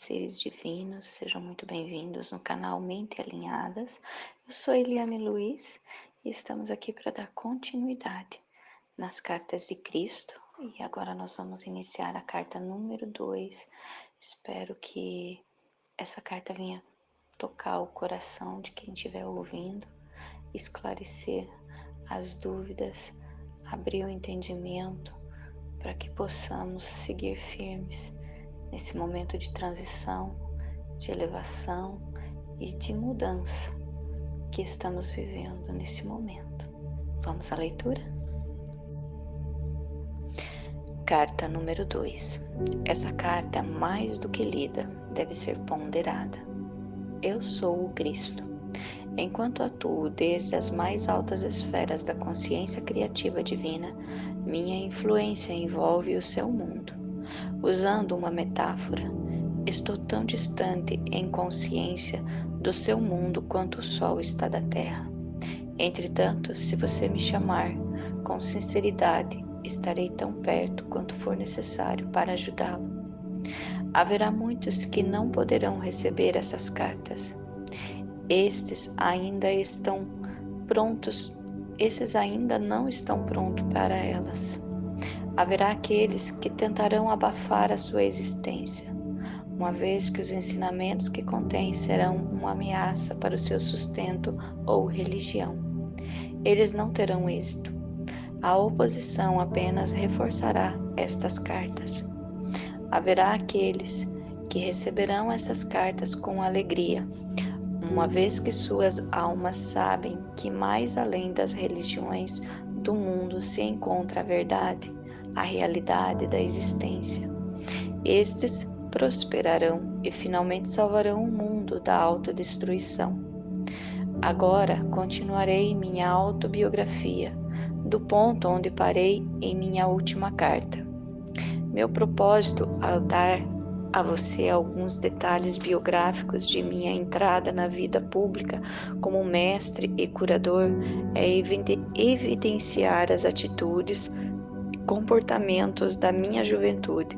seres divinos, sejam muito bem-vindos no canal Mente Alinhadas. Eu sou Eliane Luiz e estamos aqui para dar continuidade nas cartas de Cristo e agora nós vamos iniciar a carta número 2. Espero que essa carta venha tocar o coração de quem estiver ouvindo, esclarecer as dúvidas, abrir o entendimento para que possamos seguir firmes nesse momento de transição, de elevação e de mudança que estamos vivendo nesse momento. Vamos à leitura? Carta número 2. Essa carta é mais do que lida, deve ser ponderada. Eu sou o Cristo. Enquanto atuo desde as mais altas esferas da consciência criativa divina, minha influência envolve o seu mundo. Usando uma metáfora, estou tão distante em consciência do seu mundo quanto o Sol está da Terra. Entretanto, se você me chamar com sinceridade, estarei tão perto quanto for necessário para ajudá-lo. Haverá muitos que não poderão receber essas cartas. Esses ainda não estão prontos para elas. Haverá aqueles que tentarão abafar a sua existência, uma vez que os ensinamentos que contém serão uma ameaça para o seu sustento ou religião. Eles não terão êxito. A oposição apenas reforçará estas cartas. Haverá aqueles que receberão essas cartas com alegria, uma vez que suas almas sabem que mais além das religiões do mundo se encontra a verdade, a realidade da existência. Estes prosperarão e finalmente salvarão o mundo da autodestruição. Agora continuarei minha autobiografia, do ponto onde parei em minha última carta. Meu propósito ao dar a você alguns detalhes biográficos de minha entrada na vida pública como mestre e curador é evidenciar as atitudes e comportamentos da minha juventude,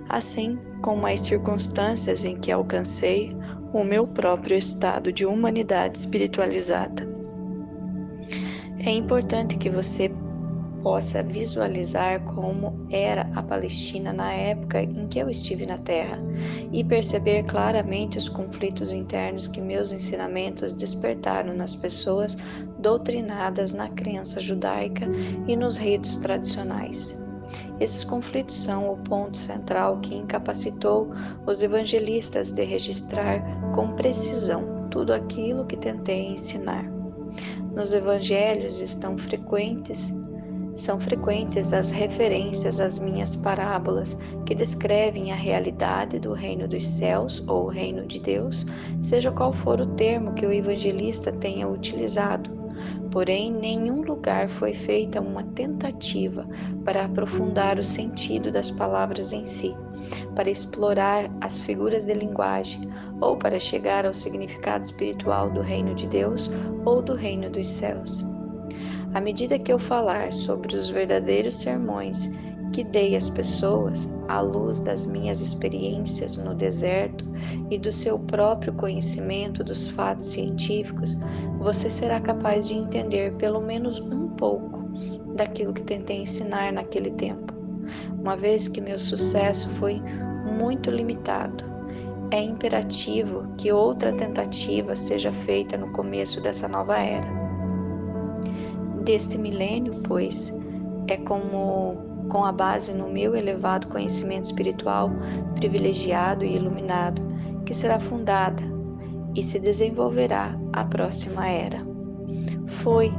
assim como as circunstâncias em que alcancei o meu próprio estado de humanidade espiritualizada. É importante que você possa visualizar como era a Palestina na época em que eu estive na Terra e perceber claramente os conflitos internos que meus ensinamentos despertaram nas pessoas doutrinadas na crença judaica e nos ritos tradicionais. Esses conflitos são o ponto central que incapacitou os evangelistas de registrar com precisão tudo aquilo que tentei ensinar. Nos evangelhos são frequentes as referências às minhas parábolas que descrevem a realidade do reino dos céus ou reino de Deus, seja qual for o termo que o evangelista tenha utilizado. Porém, em nenhum lugar foi feita uma tentativa para aprofundar o sentido das palavras em si, para explorar as figuras de linguagem ou para chegar ao significado espiritual do reino de Deus ou do reino dos céus. À medida que eu falar sobre os verdadeiros sermões que dei às pessoas, à luz das minhas experiências no deserto e do seu próprio conhecimento dos fatos científicos, você será capaz de entender pelo menos um pouco daquilo que tentei ensinar naquele tempo. Uma vez que meu sucesso foi muito limitado, é imperativo que outra tentativa seja feita no começo dessa nova era. Deste milênio, pois, é com a base no meu elevado conhecimento espiritual, privilegiado e iluminado, que será fundada e se desenvolverá a próxima era. Foi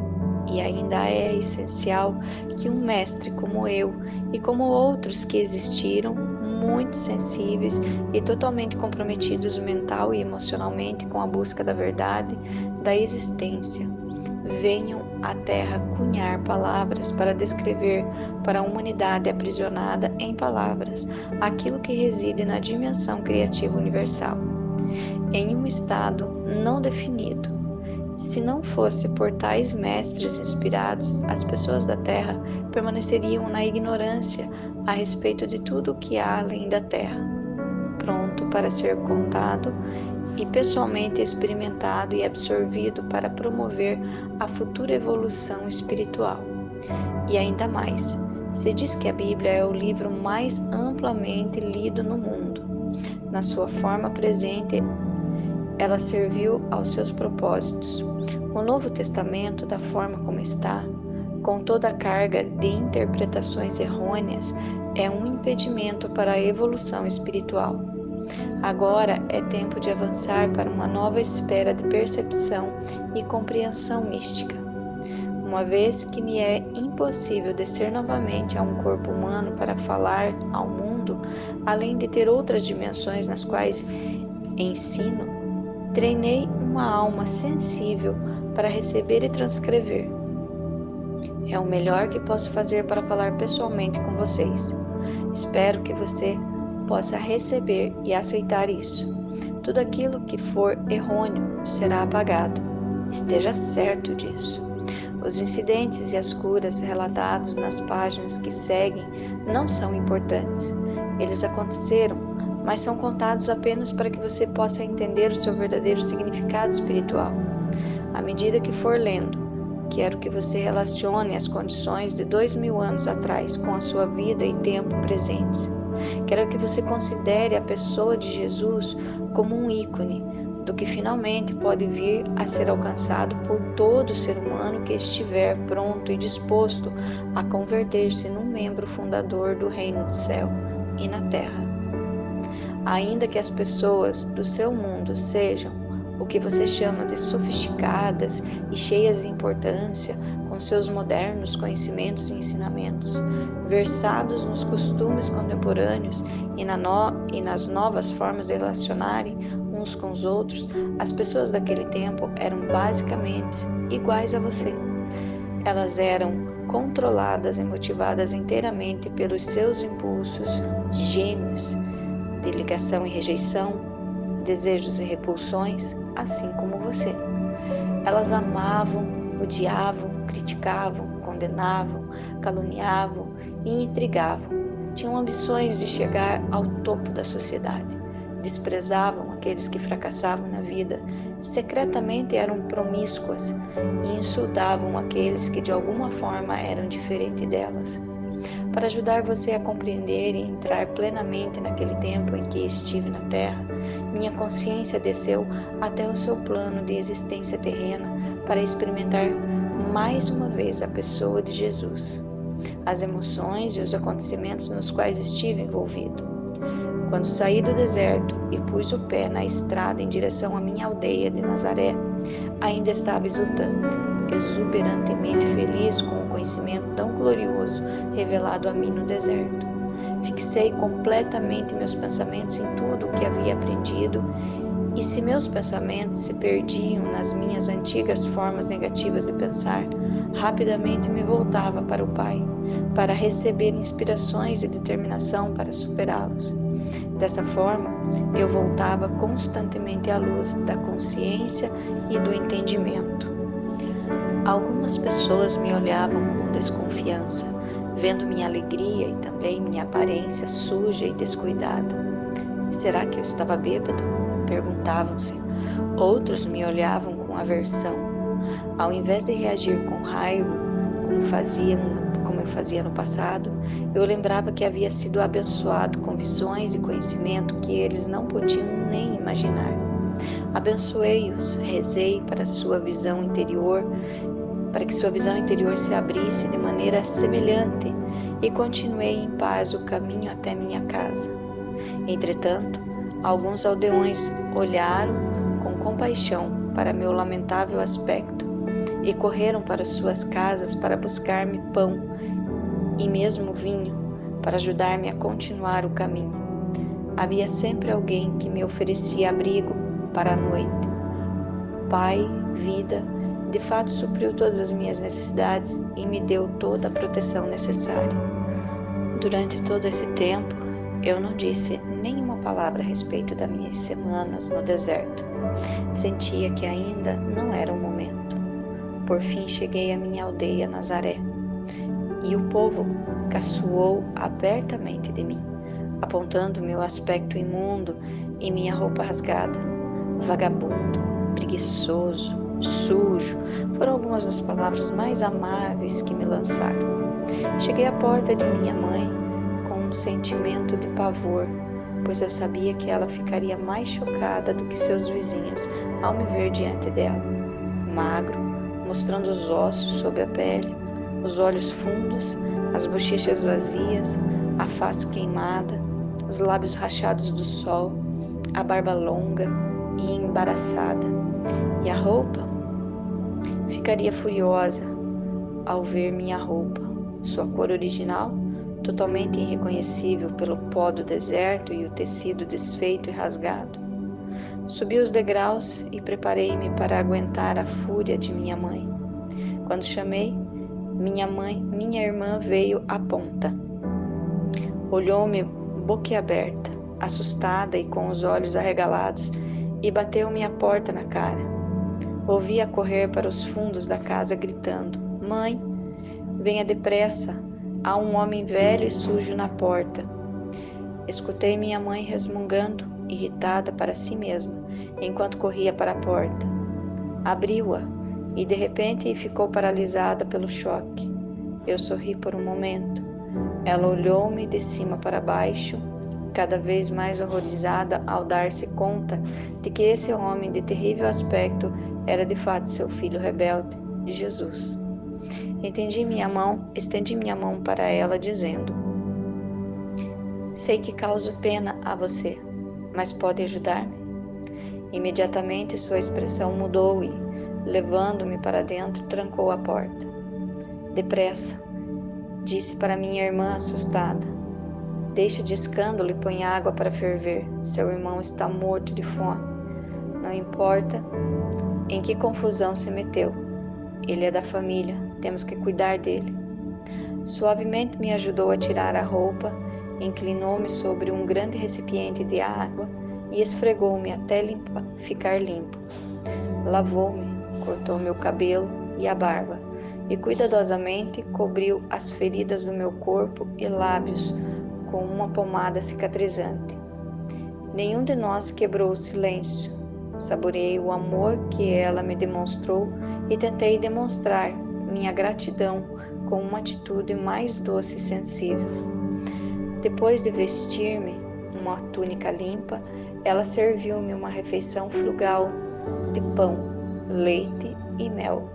e ainda é essencial que um mestre como eu e como outros que existiram, muito sensíveis e totalmente comprometidos mental e emocionalmente com a busca da verdade, da existência, venham à Terra cunhar palavras para descrever para a humanidade aprisionada em palavras aquilo que reside na dimensão criativa universal, em um estado não definido. Se não fosse por tais mestres inspirados, as pessoas da Terra permaneceriam na ignorância a respeito de tudo o que há além da Terra. pronto para ser contado e pessoalmente experimentado e absorvido para promover a futura evolução espiritual. E ainda mais, se diz que a Bíblia é o livro mais amplamente lido no mundo. Na sua forma presente, ela serviu aos seus propósitos. O Novo Testamento, da forma como está, com toda a carga de interpretações errôneas, é um impedimento para a evolução espiritual. Agora é tempo de avançar para uma nova esfera de percepção e compreensão mística. Uma vez que me é impossível descer novamente a um corpo humano para falar ao mundo, além de ter outras dimensões nas quais ensino, treinei uma alma sensível para receber e transcrever. É o melhor que posso fazer para falar pessoalmente com vocês. Espero que você possa receber e aceitar isso. Tudo aquilo que for errôneo será apagado. Esteja certo disso. Os incidentes e as curas relatados nas páginas que seguem não são importantes. Eles aconteceram, mas são contados apenas para que você possa entender o seu verdadeiro significado espiritual. À medida que for lendo, quero que você relacione as condições de 2000 anos atrás com a sua vida e tempo presentes. Quero que você considere a pessoa de Jesus como um ícone do que finalmente pode vir a ser alcançado por todo ser humano que estiver pronto e disposto a converter-se num membro fundador do reino do céu e na terra. Ainda que as pessoas do seu mundo sejam o que você chama de sofisticadas e cheias de importância, com seus modernos conhecimentos e ensinamentos, versados nos costumes contemporâneos e nas novas formas de relacionarem uns com os outros, as pessoas daquele tempo eram basicamente iguais a você. Elas eram controladas e motivadas inteiramente pelos seus impulsos gêmeos de ligação e rejeição, desejos e repulsões, assim como você. Elas amavam, odiavam, criticavam, condenavam, caluniavam e intrigavam. Tinham ambições de chegar ao topo da sociedade. Desprezavam aqueles que fracassavam na vida. Secretamente eram promíscuas e insultavam aqueles que de alguma forma eram diferentes delas. Para ajudar você a compreender e entrar plenamente naquele tempo em que estive na Terra, minha consciência desceu até o seu plano de existência terrena para experimentar mais uma vez a pessoa de Jesus, as emoções e os acontecimentos nos quais estive envolvido. Quando saí do deserto e pus o pé na estrada em direção à minha aldeia de Nazaré, ainda estava exuberantemente feliz com o conhecimento tão glorioso revelado a mim no deserto. Fixei completamente meus pensamentos em tudo o que havia aprendido, e se meus pensamentos se perdiam nas minhas antigas formas negativas de pensar, rapidamente me voltava para o Pai, para receber inspirações e determinação para superá-los. Dessa forma, eu voltava constantemente à luz da consciência e do entendimento. Algumas pessoas me olhavam com desconfiança, vendo minha alegria e também minha aparência suja e descuidada. Será que eu estava bêbado? Perguntavam-se. Outros me olhavam com aversão. Ao invés de reagir com raiva, como eu fazia no passado, eu lembrava que havia sido abençoado com visões e conhecimento que eles não podiam nem imaginar. Abençoei-os, rezei para que sua visão interior se abrisse de maneira semelhante e continuei em paz o caminho até minha casa. Entretanto, alguns aldeões olharam com compaixão para meu lamentável aspecto e correram para suas casas para buscar-me pão e mesmo vinho para ajudar-me a continuar o caminho. Havia sempre alguém que me oferecia abrigo para a noite. Pai, vida, de fato supriu todas as minhas necessidades e me deu toda a proteção necessária. Durante todo esse tempo, eu não disse nenhuma palavra a respeito das minhas semanas no deserto. Sentia que ainda não era o momento. Por fim cheguei à minha aldeia Nazaré, e o povo caçoou abertamente de mim. apontando meu aspecto imundo e minha roupa rasgada. Vagabundo, preguiçoso, sujo, foram algumas das palavras mais amáveis que me lançaram. Cheguei à porta de minha mãe com um sentimento de pavor, pois eu sabia que ela ficaria mais chocada do que seus vizinhos ao me ver diante dela. Magro, mostrando os ossos sob a pele, os olhos fundos, as bochechas vazias, a face queimada, os lábios rachados do sol, a barba longa e embaraçada. E a roupa? Ficaria furiosa ao ver minha roupa. Sua cor original, totalmente irreconhecível pelo pó do deserto e o tecido desfeito e rasgado. Subi os degraus e preparei-me para aguentar a fúria de minha mãe. Quando chamei, minha irmã veio à ponta. Olhou-me boquiaberta, assustada e com os olhos arregalados, e bateu-me a porta na cara. Ouvi-a correr para os fundos da casa gritando: "Mãe, venha depressa, há um homem velho e sujo na porta." Escutei minha mãe resmungando, irritada para si mesma, enquanto corria para a porta. Abriu-a e de repente ficou paralisada pelo choque. Eu sorri por um momento. Ela olhou-me de cima para baixo, cada vez mais horrorizada ao dar-se conta de que esse homem de terrível aspecto era de fato seu filho rebelde, Jesus. Estendi minha mão para ela, dizendo: "Sei que causo pena a você, mas pode ajudar-me?" Imediatamente sua expressão mudou e, levando-me para dentro, trancou a porta. "Depressa", disse para minha irmã assustada. "Deixe de escândalo e põe água para ferver. Seu irmão está morto de fome. Não importa em que confusão se meteu. Ele é da família, temos que cuidar dele." Suavemente me ajudou a tirar a roupa, inclinou-me sobre um grande recipiente de água e esfregou-me até ficar limpo. Lavou-me, cortou meu cabelo e a barba, e cuidadosamente cobriu as feridas do meu corpo e lábios com uma pomada cicatrizante. Nenhum de nós quebrou o silêncio. Saboreei o amor que ela me demonstrou e tentei demonstrar minha gratidão com uma atitude mais doce e sensível. Depois de vestir-me uma túnica limpa, ela serviu-me uma refeição frugal de pão, leite e mel.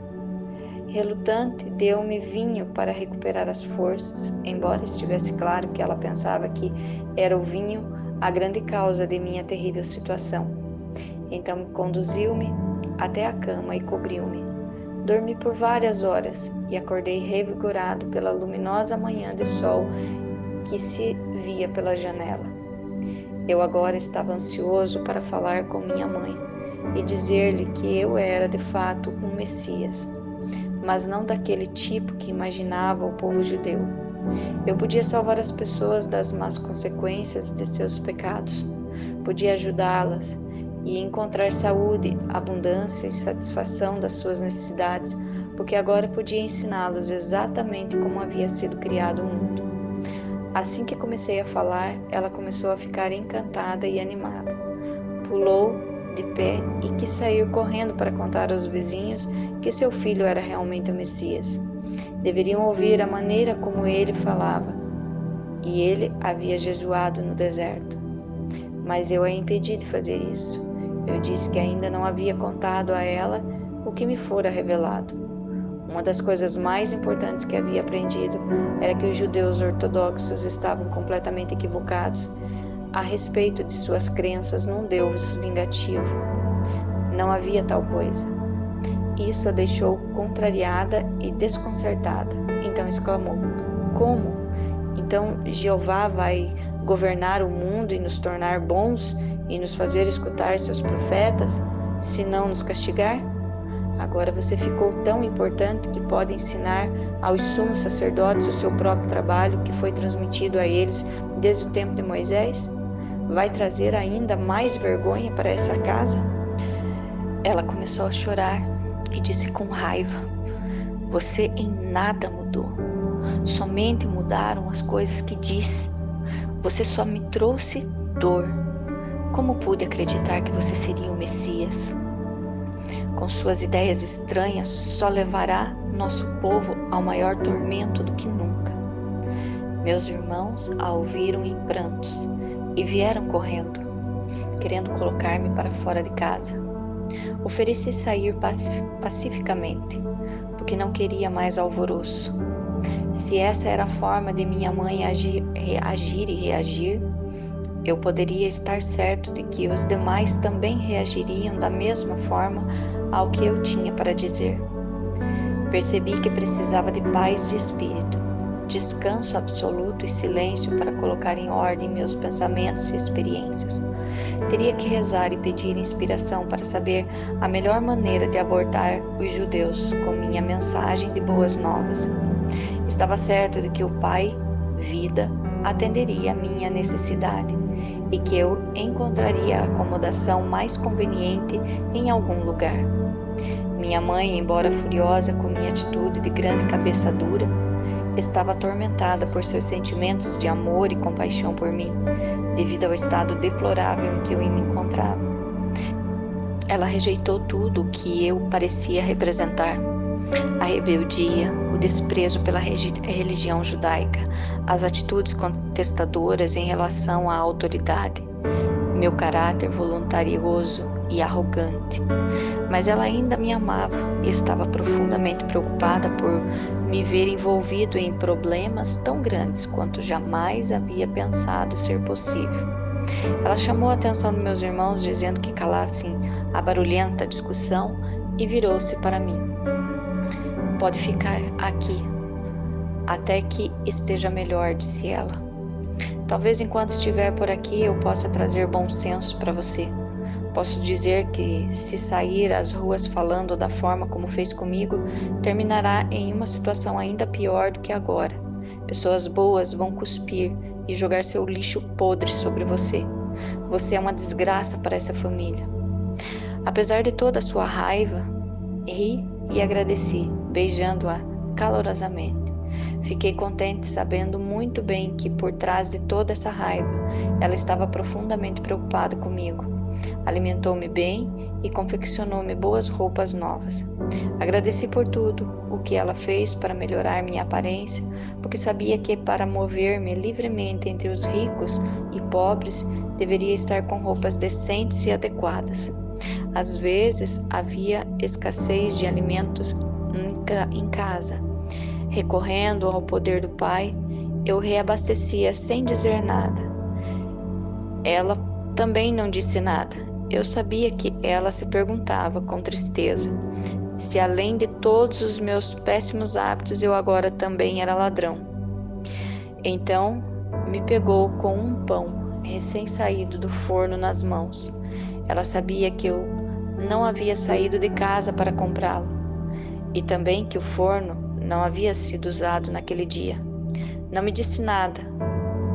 Relutante, deu-me vinho para recuperar as forças, embora estivesse claro que ela pensava que era o vinho a grande causa de minha terrível situação. Então conduziu-me até a cama e cobriu-me. Dormi por várias horas e acordei revigorado pela luminosa manhã de sol que se via pela janela. Eu agora estava ansioso para falar com minha mãe e dizer-lhe que eu era de fato um Messias, mas não daquele tipo que imaginava o povo judeu. Eu podia salvar as pessoas das más consequências de seus pecados, podia ajudá-las e encontrar saúde, abundância e satisfação das suas necessidades, porque agora podia ensiná-los exatamente como havia sido criado o mundo. Assim que comecei a falar, ela começou a ficar encantada e animada. Pulou de pé e quis sair correndo para contar aos vizinhos que seu filho era realmente o Messias. Deveriam ouvir a maneira como ele falava, e ele havia jejuado no deserto. Mas eu a impedi de fazer isso. Eu disse que ainda não havia contado a ela o que me fora revelado. Uma das coisas mais importantes que havia aprendido era que os judeus ortodoxos estavam completamente equivocados a respeito de suas crenças num Deus vingativo. Não havia tal coisa. Isso a deixou contrariada e desconcertada. Então exclamou: "Como? Então Jeová vai governar o mundo e nos tornar bons e nos fazer escutar seus profetas, se não nos castigar? Agora você ficou tão importante que pode ensinar aos sumos sacerdotes o seu próprio trabalho que foi transmitido a eles desde o tempo de Moisés? Vai trazer ainda mais vergonha para essa casa?" Ela começou a chorar e disse com raiva: "Você em nada mudou. Somente mudaram as coisas que disse. Você só me trouxe dor. Como pude acreditar que você seria o Messias? Com suas ideias estranhas, só levará nosso povo ao maior tormento do que nunca. Meus irmãos a ouviram em prantos e vieram correndo, querendo colocar-me para fora de casa. Ofereci sair pacificamente, porque não queria mais alvoroço. Se essa era a forma de minha mãe agir e reagir, eu poderia estar certo de que os demais também reagiriam da mesma forma ao que eu tinha para dizer. Percebi que precisava de paz de espírito, descanso absoluto e silêncio para colocar em ordem meus pensamentos e experiências. Teria que rezar e pedir inspiração para saber a melhor maneira de abordar os judeus com minha mensagem de boas novas. Estava certo de que o Pai, vida, atenderia a minha necessidade e que eu encontraria a acomodação mais conveniente em algum lugar. Minha mãe, embora furiosa com minha atitude de grande cabeça dura, estava atormentada por seus sentimentos de amor e compaixão por mim, devido ao estado deplorável em que eu me encontrava. Ela rejeitou tudo o que eu parecia representar: a rebeldia, o desprezo pela religião judaica, as atitudes contestadoras em relação à autoridade, meu caráter voluntarioso e arrogante. Mas ela ainda me amava e estava profundamente preocupada por me ver envolvido em problemas tão grandes quanto jamais havia pensado ser possível. Ela chamou a atenção dos meus irmãos, dizendo que calassem a barulhenta discussão, e virou-se para mim. Pode ficar aqui, até que esteja melhor, disse ela. Talvez enquanto estiver por aqui eu possa trazer bom senso para você. Posso dizer que, se sair às ruas falando da forma como fez comigo, terminará em uma situação ainda pior do que agora. Pessoas boas vão cuspir e jogar seu lixo podre sobre você. Você é uma desgraça para essa família. Apesar de toda a sua raiva, ri e agradeci, beijando-a calorosamente. Fiquei contente sabendo muito bem que, por trás de toda essa raiva, ela estava profundamente preocupada comigo. Alimentou-me bem e confeccionou-me boas roupas novas. Agradeci por tudo o que ela fez para melhorar minha aparência, porque sabia que, para mover-me livremente entre os ricos e pobres, deveria estar com roupas decentes e adequadas. Às vezes havia escassez de alimentos em casa. Recorrendo ao poder do Pai, eu reabastecia sem dizer nada. Ela também não disse nada. Eu sabia que ela se perguntava com tristeza se, além de todos os meus péssimos hábitos, eu agora também era ladrão. Então me pegou com um pão recém-saído do forno nas mãos. Ela sabia que eu não havia saído de casa para comprá-lo, e também que o forno não havia sido usado naquele dia. Não me disse nada,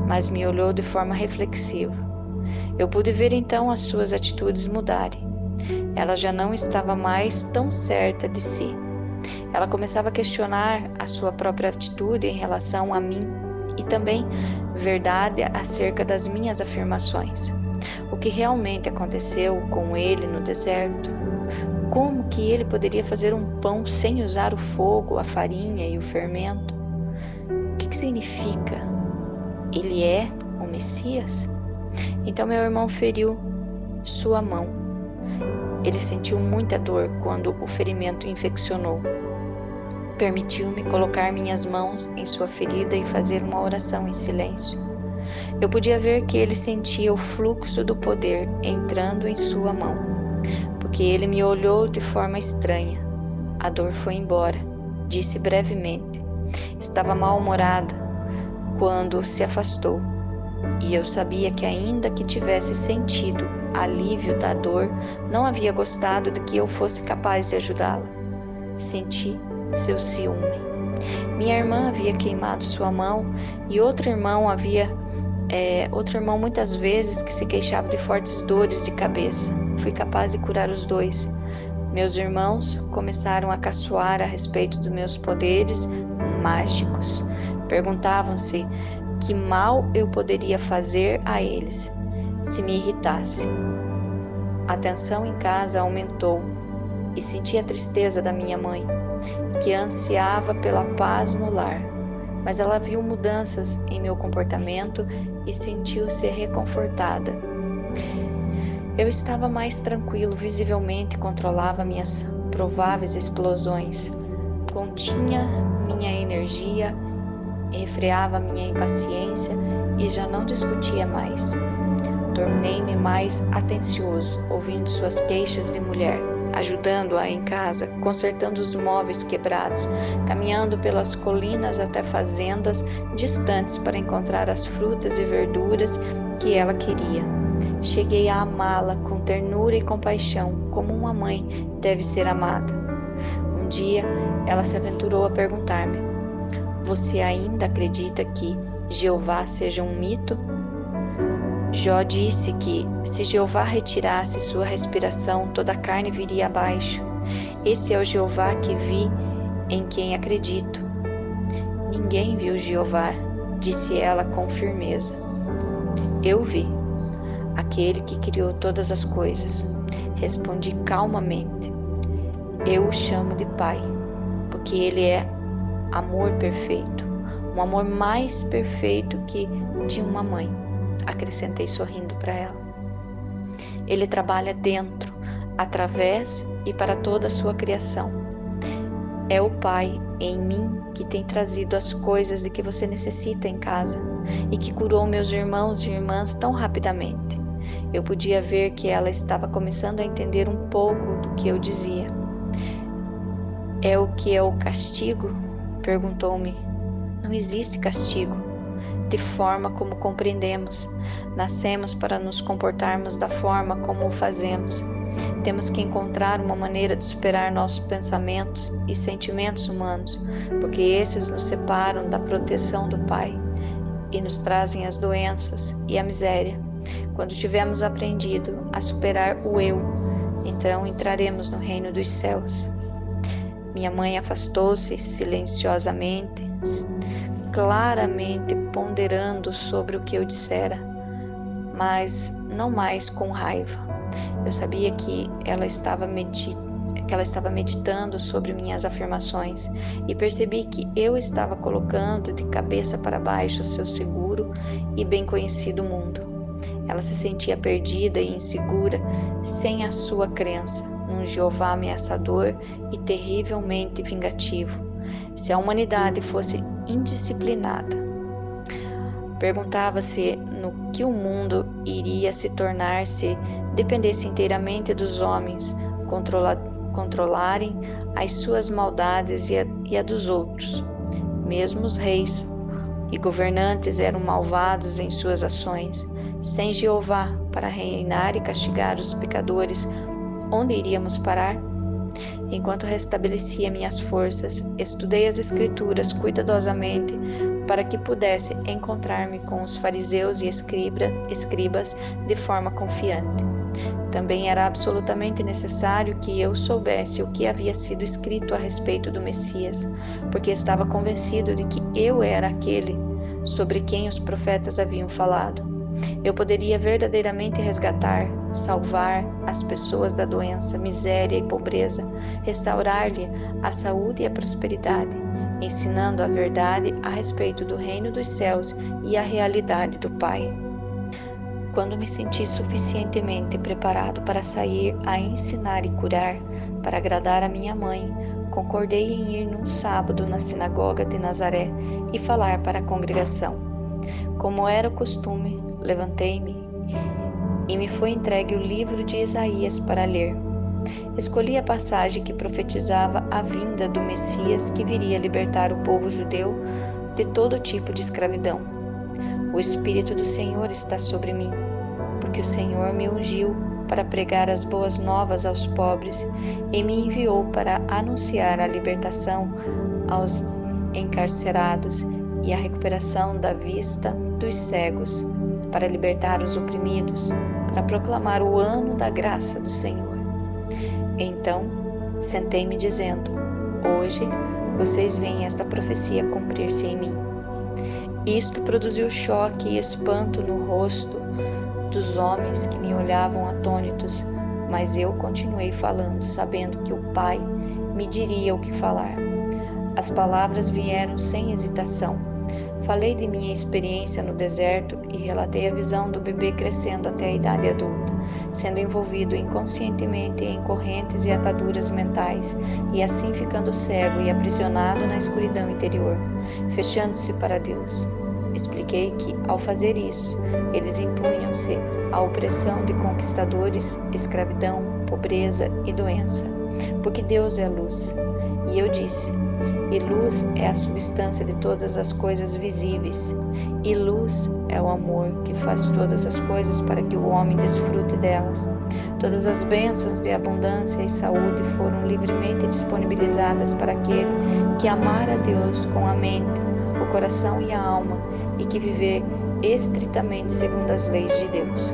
mas me olhou de forma reflexiva. Eu pude ver então as suas atitudes mudarem. Ela já não estava mais tão certa de si. Ela começava a questionar a sua própria atitude em relação a mim e também verdade acerca das minhas afirmações. O que realmente aconteceu com ele no deserto? Como que ele poderia fazer um pão sem usar o fogo, a farinha e o fermento? O que significa? Ele é o Messias? Então meu irmão feriu sua mão. Ele sentiu muita dor quando o ferimento infeccionou. Permitiu-me colocar minhas mãos em sua ferida e fazer uma oração em silêncio. Eu podia ver que ele sentia o fluxo do poder entrando em sua mão, porque ele me olhou de forma estranha. A dor foi embora, disse brevemente. Estava mal-humorada quando se afastou, e eu sabia que, ainda que tivesse sentido alívio da dor, não havia gostado de que eu fosse capaz de ajudá-la. Senti seu ciúme. Minha irmã havia queimado sua mão e outro irmão muitas vezes que se queixava de fortes dores de cabeça. Fui capaz de curar os dois. Meus irmãos começaram a caçoar a respeito dos meus poderes mágicos. Perguntavam-se que mal eu poderia fazer a eles se me irritasse. A tensão em casa aumentou e senti a tristeza da minha mãe, que ansiava pela paz no lar, mas ela viu mudanças em meu comportamento e sentiu-se reconfortada. Eu estava mais tranquilo, visivelmente controlava minhas prováveis explosões, continha minha energia, refreava minha impaciência e já não discutia mais. Tornei-me mais atencioso, ouvindo suas queixas de mulher, ajudando-a em casa, consertando os móveis quebrados, caminhando pelas colinas até fazendas distantes para encontrar as frutas e verduras que ela queria. Cheguei a amá-la com ternura e compaixão, como uma mãe deve ser amada. Um dia, ela se aventurou a perguntar-me: "Você ainda acredita que Jeová seja um mito?" Jó disse que, se Jeová retirasse sua respiração, toda a carne viria abaixo. Esse é o Jeová que vi, em quem acredito. Ninguém viu Jeová, disse ela com firmeza. Eu vi, aquele que criou todas as coisas. Respondi calmamente. Eu o chamo de Pai, porque Ele é amor perfeito, um amor mais perfeito que de uma mãe. Acrescentei sorrindo para ela. Ele trabalha dentro, através e para toda a sua criação. É o Pai em mim que tem trazido as coisas de que você necessita em casa e que curou meus irmãos e irmãs tão rapidamente. Eu podia ver que ela estava começando a entender um pouco do que eu dizia. É o que é o castigo? Perguntou-me. Não existe castigo. De forma como compreendemos. Nascemos para nos comportarmos da forma como o fazemos. Temos que encontrar uma maneira de superar nossos pensamentos e sentimentos humanos, porque esses nos separam da proteção do Pai e nos trazem as doenças e a miséria. Quando tivermos aprendido a superar o eu, então entraremos no reino dos céus. Minha mãe afastou-se silenciosamente, claramente ponderando sobre o que eu dissera, mas não mais com raiva. Eu sabia que ela estava meditando sobre minhas afirmações e percebi que eu estava colocando de cabeça para baixo o seu seguro e bem conhecido mundo. Ela se sentia perdida e insegura, sem a sua crença num Jeová ameaçador e terrivelmente vingativo. Se a humanidade fosse indisciplinada, perguntava-se no que o mundo iria se tornar se dependesse inteiramente dos homens controlarem as suas maldades e a dos outros. Mesmo os reis e governantes eram malvados em suas ações. Sem Jeová para reinar e castigar os pecadores, onde iríamos parar? Enquanto restabelecia minhas forças, estudei as Escrituras cuidadosamente para que pudesse encontrar-me com os fariseus e escribas de forma confiante. Também era absolutamente necessário que eu soubesse o que havia sido escrito a respeito do Messias, porque estava convencido de que eu era aquele sobre quem os profetas haviam falado. Eu poderia verdadeiramente resgatar, salvar as pessoas da doença, miséria e pobreza, restaurar-lhe a saúde e a prosperidade, ensinando a verdade a respeito do reino dos céus e a realidade do Pai. Quando me senti suficientemente preparado para sair a ensinar e curar, para agradar a minha mãe, concordei em ir num sábado na sinagoga de Nazaré e falar para a congregação. Como era o costume, levantei-me e me foi entregue o livro de Isaías para ler. Escolhi a passagem que profetizava a vinda do Messias que viria libertar o povo judeu de todo tipo de escravidão. O Espírito do Senhor está sobre mim, porque o Senhor me ungiu para pregar as boas novas aos pobres e me enviou para anunciar a libertação aos encarcerados e a recuperação da vista dos cegos, para libertar os oprimidos, para proclamar o ano da graça do Senhor. Então, sentei-me dizendo: hoje vocês veem esta profecia cumprir-se em mim. Isto produziu choque e espanto no rosto dos homens que me olhavam atônitos, mas eu continuei falando, sabendo que o Pai me diria o que falar. As palavras vieram sem hesitação. Falei de minha experiência no deserto e relatei a visão do bebê crescendo até a idade adulta, sendo envolvido inconscientemente em correntes e ataduras mentais, e assim ficando cego e aprisionado na escuridão interior, fechando-se para Deus. Expliquei que, ao fazer isso, eles impunham-se à opressão de conquistadores, escravidão, pobreza e doença, porque Deus é luz. E eu disse: e luz é a substância de todas as coisas visíveis, e luz é o amor que faz todas as coisas para que o homem desfrute delas. Todas as bênçãos de abundância e saúde foram livremente disponibilizadas para aquele que amar a Deus com a mente, o coração e a alma, e que viver estritamente segundo as leis de Deus.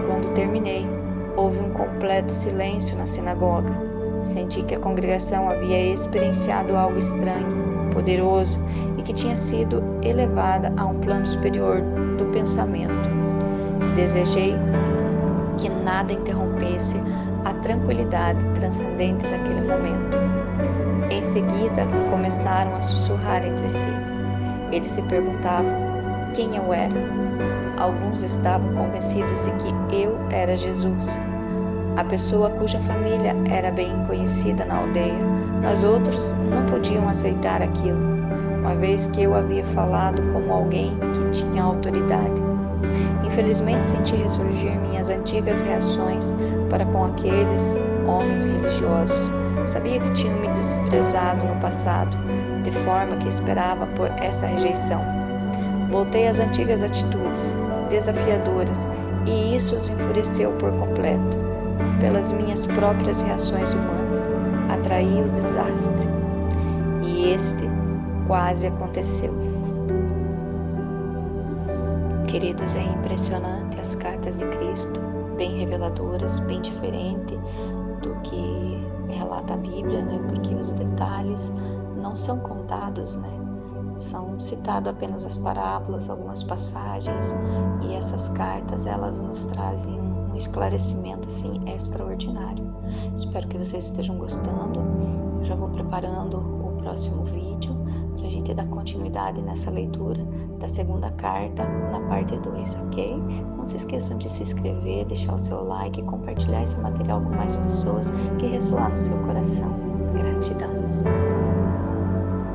Quando terminei, houve um completo silêncio na sinagoga. Senti que a congregação havia experienciado algo estranho, poderoso e que tinha sido elevada a um plano superior do pensamento. Desejei que nada interrompesse a tranquilidade transcendente daquele momento. Em seguida, começaram a sussurrar entre si. Eles se perguntavam quem eu era. Alguns estavam convencidos de que eu era Jesus, a pessoa cuja família era bem conhecida na aldeia, mas outros não podiam aceitar aquilo, uma vez que eu havia falado como alguém que tinha autoridade. Infelizmente senti ressurgir minhas antigas reações para com aqueles homens religiosos. Sabia que tinham me desprezado no passado, de forma que esperava por essa rejeição. Voltei às antigas atitudes, desafiadoras, e isso os enfureceu por completo. Pelas minhas próprias reações humanas, atraí o desastre. E este quase aconteceu. Queridos, é impressionante as cartas de Cristo, bem reveladoras, bem diferente do que relata a Bíblia, né? Porque os detalhes não são contados, né? São citadas apenas as parábolas, algumas passagens, e essas cartas, elas nos trazem um esclarecimento assim extraordinário. Espero que vocês estejam gostando. Eu já vou preparando o próximo vídeo para a gente dar continuidade nessa leitura da segunda carta na parte 2, ok? Não se esqueçam de se inscrever, deixar o seu like e compartilhar esse material com mais pessoas que ressoar no seu coração. Gratidão.